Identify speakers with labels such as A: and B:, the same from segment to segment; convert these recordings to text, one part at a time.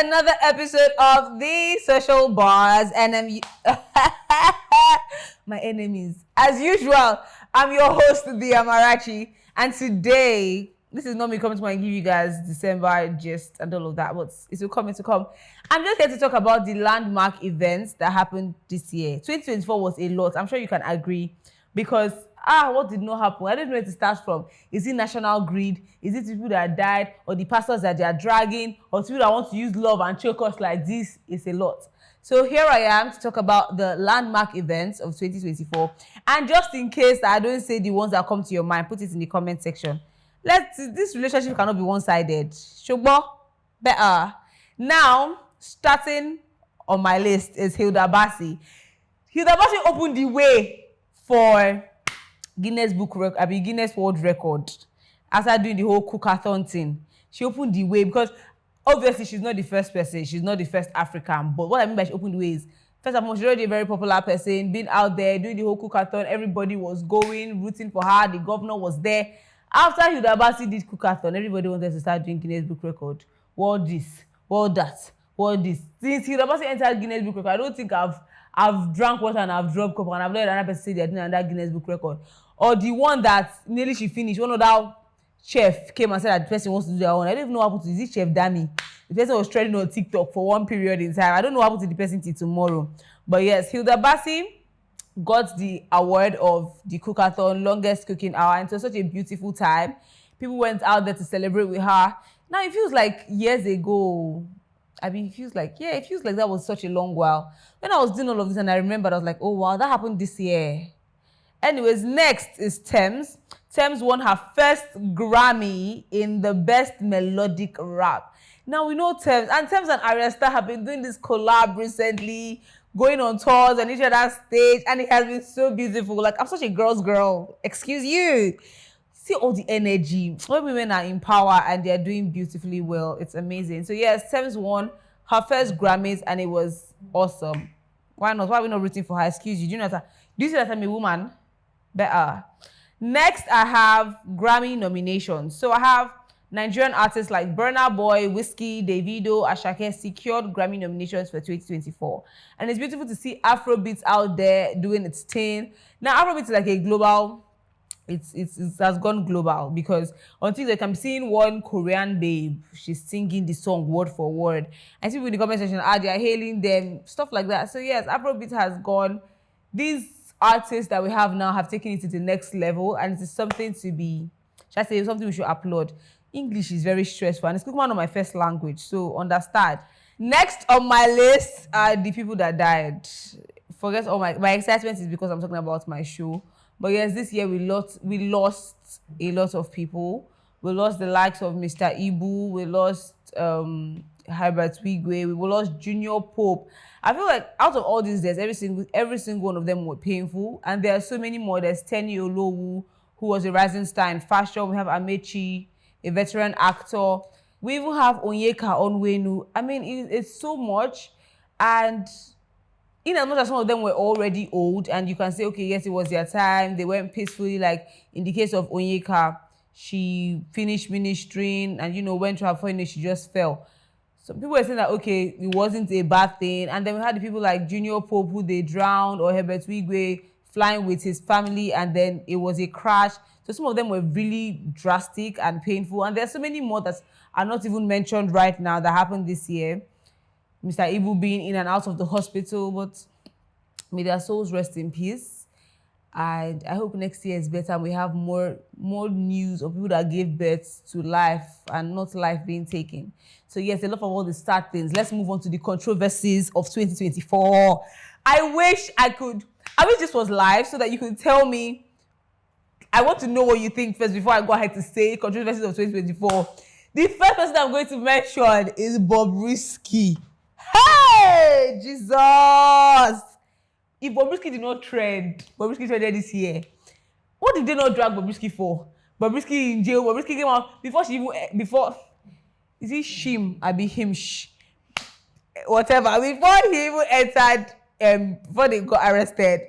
A: another episode of The Social Bars, and my enemies. As usual, I'm your host, The Amarachi, and today, this is not me coming to give you guys December gist and all of that, but it's coming to come. I'm just here to talk about the landmark events that happened this year. 2024 was a lot. I'm sure you can agree, because what did not happen? I don't know where to start from. Is it national greed? Is it people that died, or the pastors that they are dragging, or people that want to use love and choke us like this? It's a lot. So here I am to talk about the landmark events of 2024. And just in case I don't say the ones that come to your mind, put it in the comment section. This relationship cannot be one-sided. Shogbo, better. Now, starting on my list is Hilda Basi. Hilda Basi opened the way for Guinness World Record after doing the whole cookathon thing. She opened the way because obviously she's not the first person, she's not the first African, but what I mean by she opened the way is, first of all, she's already a very popular person, being out there, doing the whole cookathon, everybody was going, rooting for her, the governor was there. After Hilda Basi did cookathon, everybody wanted to start doing Guinness Book Record. What this? What that? What this? Since Hilda Basi entered Guinness Book Record, I don't think I've drank water and I've dropped cup and I've let another person say they're doing another Guinness Book Record. Or the one that nearly she finished, one of that chef came and said that the person wants to do their own. I don't even know what happened to this chef Dami. The person was trending on TikTok for one period in time. I don't know what happened to the person till tomorrow. But yes, Hilda Basi got the award of the cookathon, longest cooking hour, and it was such a beautiful time. People went out there to celebrate with her. Now it feels like years ago. It feels like that was such a long while. When I was doing all of this and I remembered, I was like, oh wow, that happened this year. Anyways, next is Tems. Tems won her first Grammy in the best melodic rap. Now we know Tems and Arya Starr have been doing this collab recently, going on tours and each other's stage, and it has been so beautiful. Like, I'm such a girl's girl. Excuse you. See all the energy. When women are in power and they're doing beautifully well, it's amazing. So yes, Tems won her first Grammys and it was awesome. Why not? Why are we not rooting for her? Excuse you. Do you see that I'm a woman? Better. Next, I have Grammy nominations. So I have Nigerian artists like Burna Boy, Whiskey, Davido, Asake secured Grammy nominations for 2024. And it's beautiful to see Afrobeats out there doing its thing. Now, Afrobeats is like a global, it has gone global, because on TikTok I'm seeing one Korean babe, she's singing the song word for word. And people in the comment section they are hailing them, stuff like that. So yes, Afrobeats has gone. These artists that we have now have taken it to the next level, and it is something to be, should I say, something we should applaud. English is very stressful, and it's one of my first language, so understand. Next on my list are the people that died. Forget all my excitement is because I'm talking about my show. But yes, this year we lost a lot of people. We lost the likes of Mr. Ibu. We lost Herbert Wigwe. We lost Junior Pope. I feel like out of all these deaths, every single one of them were painful, and there are so many more. There's Tenny Olowu, who was a rising star in fashion. We have Amechi, a veteran actor. We even have Onyeka Onwenu. It's so much, and in as much as some of them were already old, and you can say, okay, yes, it was their time, they went peacefully, like in the case of Onyeka, she finished ministering and, went to her final, she just fell. Some people were saying that, okay, it wasn't a bad thing. And then we had the people like Junior Pope, who they drowned, or Herbert Wigwe flying with his family, and then it was a crash. So some of them were really drastic and painful. And there's so many more that are not even mentioned right now that happened this year. Mr. Ibu being in and out of the hospital, but may their souls rest in peace. And I hope next year is better and we have more news of people that gave birth to life and not life being taken. So yes, enough of all the sad things. Let's move on to the controversies of 2024. I wish this was live so that you could tell me. I want to know what you think first before I go ahead to say controversies of 2024. The first person I'm going to mention is Bobrisky. Hey, Jesus! If Bobrisky did not trend, Bobrisky trended this year. What did they not drag Bobrisky for? Bobrisky in jail. Bobrisky came out before is it Shim? I be him. Whatever. Before he even entered, before they got arrested,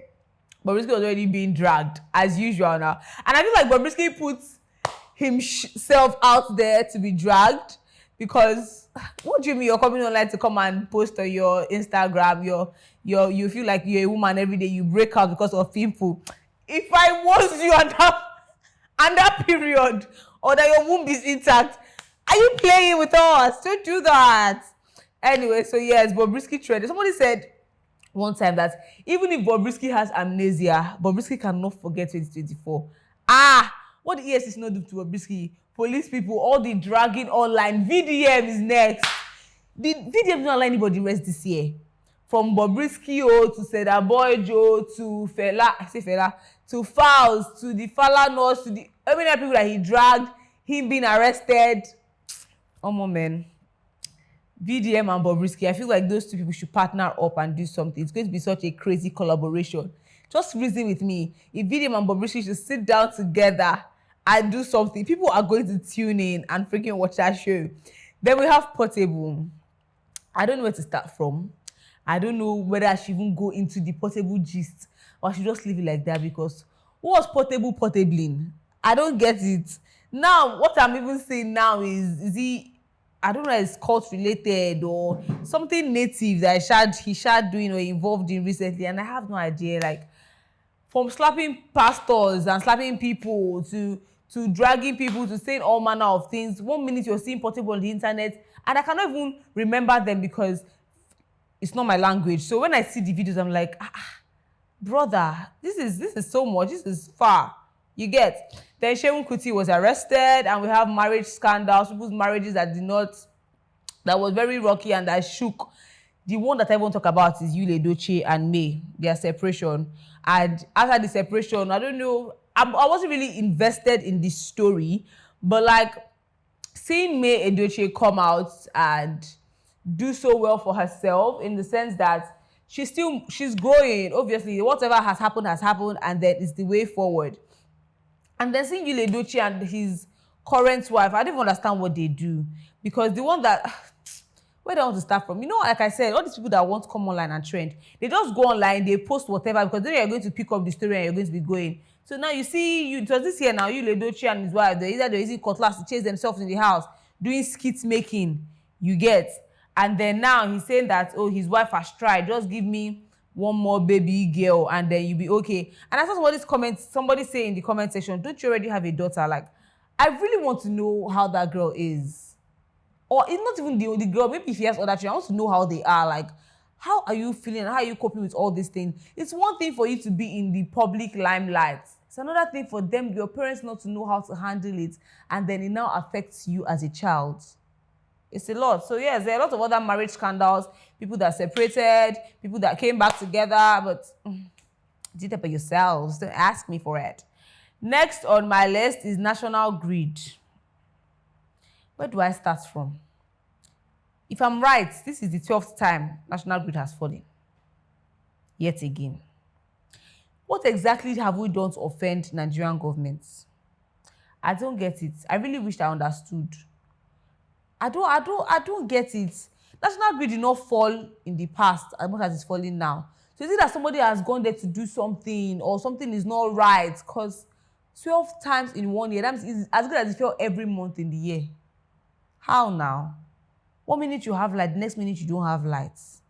A: Bobrisky was already being dragged as usual now. And I feel like Bobrisky puts himself out there to be dragged because what do you mean you're coming online to come and post on your Instagram? You feel like you're a woman every day. You break out because of people. If I was you and that period, or that your womb is intact, are you playing with us? Don't do that. Anyway, so yes, Bobrisky trended. Somebody said one time that even if Bobrisky has amnesia, Bobrisky cannot forget 2024. What the ESCC not do to Bobrisky? Police people, all the dragging online. VDM is next. The VDM not allow anybody rest this year. From Bobrisky to Seda Boy Joe to Fela, to Fowls, to the Falanos, to the many people that he dragged, him being arrested. Oh man. VDM and Bobrisky, I feel like those two people should partner up and do something. It's going to be such a crazy collaboration. Just reason with me. If VDM and Bobrisky should sit down together and do something, people are going to tune in and freaking watch that show. Then we have Portable. I don't know where to start from. I don't know whether I should even go into the Portable gist or I should just leave it like that, because what's Portable portabling? I don't get it. Now, what I'm even saying now is he, I don't know if it's cult related or something native that he started doing or involved in recently, and I have no idea. Like, from slapping pastors and slapping people to dragging people to saying all manner of things. 1 minute you're seeing Portable on the internet, and I cannot even remember them because it's not my language. So when I see the videos, I'm like, brother, this is so much. This is far. You get. Then Seun Kuti was arrested, and we have marriage scandals, people's marriages that was very rocky and that shook. The one that I want to talk about is Yul Edochie and May, their separation. And after the separation, I don't know, I wasn't really invested in this story, but like seeing May Edochie come out and do so well for herself, in the sense that she's growing. Obviously, whatever has happened, and then it's the way forward. And then seeing Yul Edochie and his current wife, I don't even understand what they do, because the one that where they want to start from, like I said, all these people that want to come online and trend, they just go online, they post whatever, because then you're going to pick up the story and you're going to be going. So now you see, it was this year now, Yul Edochie and his wife, they're using cutlass to chase themselves in the house, doing skits making, you get. And then now he's saying that, his wife has tried, just give me one more baby girl and then you'll be okay. And I saw somebody say in the comment section, don't you already have a daughter? Like, I really want to know how that girl is. Or it's not even the only girl, maybe if he has other children, I want to know how they are. Like, how are you feeling? How are you coping with all these things? It's one thing for you to be in the public limelight. It's another thing for them, your parents, not to know how to handle it. And then it now affects you as a child. It's a lot. So yes, there are a lot of other marriage scandals, people that separated, people that came back together, but did it by yourselves. Don't ask me for it. Next on my list is National Grid. Where do I start from? If I'm right, this is the 12th time National Grid has fallen. Yet again. What exactly have we done to offend Nigerian governments? I don't get it. I really wish I understood. I don't get it. National Grid did not fall in the past as much as it's falling now. So is it that somebody has gone there to do something, or something is not right? Because 12 times in 1 year, that's as good as it fell every month in the year. How now? 1 minute you have light, the next minute you don't have lights.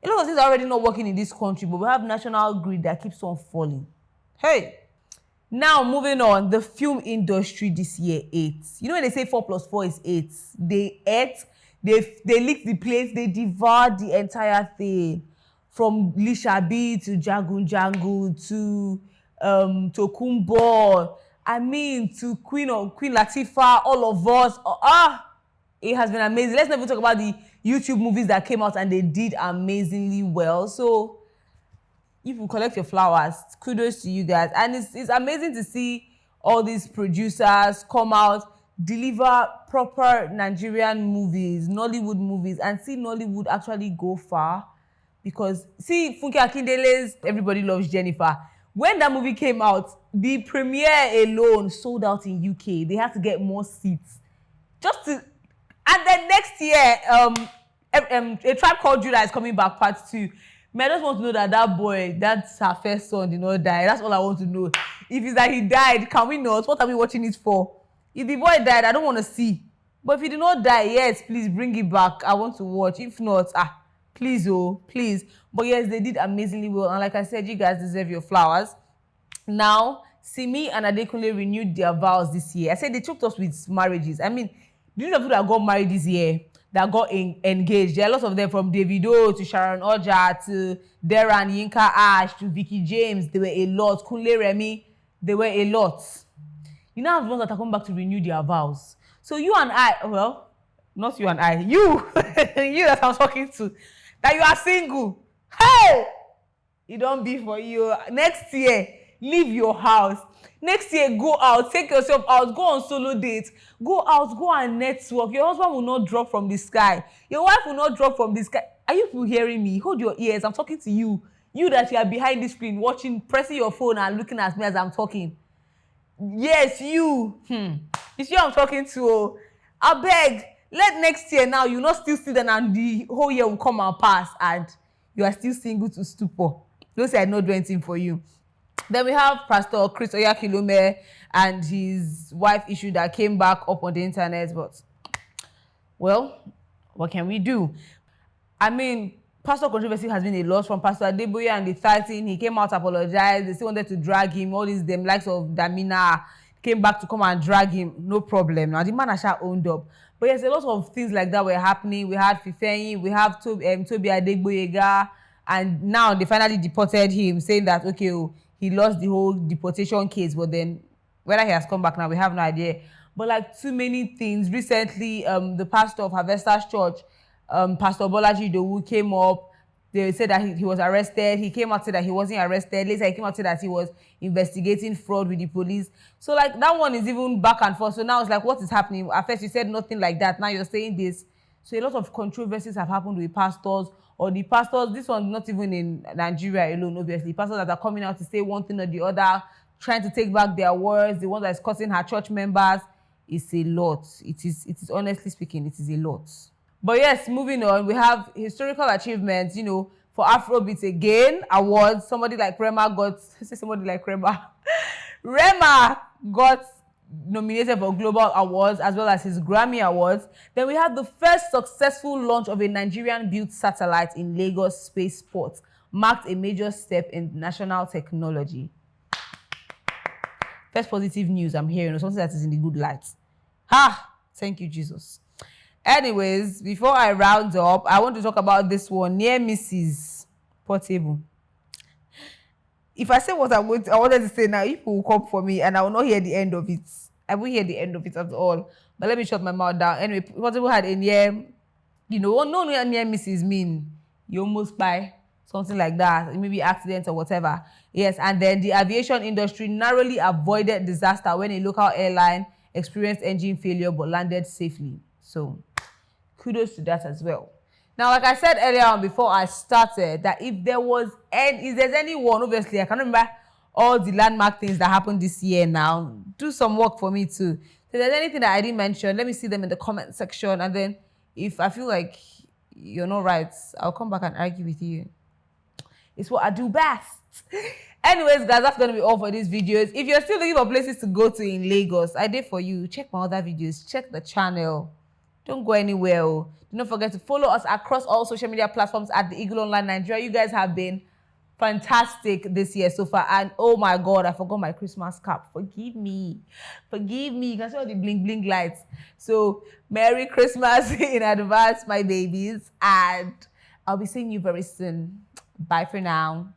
A: A lot of things are already not working in this country, but we have National Grid that keeps on falling. Hey! Now, moving on, the film industry this year ate. You know when they say 4 plus 4 is 8? They ate, they licked the place, they devoured the entire thing. From Lishabi to Jagun Jangu to Tokumbo, to Queen Latifah, all of us. It has been amazing. Let's not even talk about the YouTube movies that came out and they did amazingly well. So if you collect your flowers, kudos to you guys. And it's amazing to see all these producers come out, deliver proper Nigerian movies, Nollywood movies, and see Nollywood actually go far. Because see Funke Akindele's Everybody Loves Jennifer. When that movie came out, the premiere alone sold out in UK. They had to get more seats. And then next year, A Tribe Called Judah is coming back, part 2. I just want to know that boy, that's her first son, did not die. That's all I want to know. If it's that he died, can we not? What are we watching it for? If the boy died, I don't want to see. But if you do not die, yes, please bring it back. I want to watch. If not, please, oh, please. But yes, they did amazingly well. And like I said, you guys deserve your flowers. Now, Simi and Adekunle renewed their vows this year. I said they choked us with marriages. I mean, do you know people that got married this year, that got engaged? There are lots of them, from Davido to Sharon Oja to Darren, Yinka Ash to Vicky James. There were a lot. Kunle Remi, there were a lot. You now have the ones that are coming back to renew their vows. So you and I, well, not you and I, you, you that I'm talking to, that you are single. Hey! It don't be for you. Next year, leave your house. Next year, go out, take yourself out, go on solo dates, go out, go and network. Your husband will not drop from the sky. Your wife will not drop from the sky. Are you people hearing me? Hold your ears. I'm talking to you. You that you are behind the screen, watching, pressing your phone and looking at me as I'm talking. Yes, you. It's you I'm talking to. I beg. Let next year now, you not still see them and the whole year will come and pass and you are still single to stupor. Don't say I not do anything for you. Then we have Pastor Chris Oyakhilome and his wife issue that came back up on the internet. But, well, what can we do? I mean, pastor controversy has been a lot from Pastor Adeboye and the 13. He came out to apologize. They still wanted to drag him. All these them likes of Damina came back to come and drag him. No problem. Now, the man has owned up. But yes, a lot of things like that were happening. We had Fifeyin, we have Toby Adegboyega, and now they finally deported him, saying that, okay, he lost the whole deportation case, but then whether he has come back now, we have no idea. But like too many things. Recently, the pastor of Harvesters Church, Pastor Bolaji Idowu, came up. They said that he was arrested. He came out said that he wasn't arrested. Later, he came out said that he was investigating fraud with the police. So like that one is even back and forth. So now it's like, what is happening? At first you said nothing like that. Now you're saying this. So a lot of controversies have happened with pastors, or the pastors. This one's not even in Nigeria alone, obviously. Pastors that are coming out to say one thing or the other, trying to take back their words. The one that is causing her church members. It's a lot. It is honestly speaking, it is a lot. But yes, moving on, we have historical achievements, for Afrobeat again, awards. Somebody like Rema got nominated for global awards as well as his Grammy awards. Then we have the first successful launch of a Nigerian-built satellite in Lagos Spaceport, marked a major step in national technology. First positive news I'm hearing, something that is in the good light. Thank you, Jesus. Anyways, before I round up, I want to talk about this one, Near Mrs. Portable. If I say what I wanted to say now, people will come for me and I will not hear the end of it. I won't hear the end of it at all. But let me shut my mouth down. Anyway, Portable had a near, no near misses mean you almost buy something like that, maybe accident or whatever. Yes, and then the aviation industry narrowly avoided disaster when a local airline experienced engine failure but landed safely. So, kudos to that as well. Now, like I said earlier on before I started, that if there's anyone, obviously, I can't remember all the landmark things that happened this year now. Do some work for me too. So if there's anything that I didn't mention, let me see them in the comment section. And then if I feel like you're not right, I'll come back and argue with you. It's what I do best. Anyways, guys, that's going to be all for these videos. If you're still looking for places to go to in Lagos, I did for you. Check my other videos. Check the channel. Don't go anywhere. Do not forget to follow us across all social media platforms at The Eagle Online Nigeria. You guys have been fantastic this year so far. And oh my God, I forgot my Christmas cap. Forgive me. Forgive me. You can see all the bling bling lights. So Merry Christmas in advance, my babies. And I'll be seeing you very soon. Bye for now.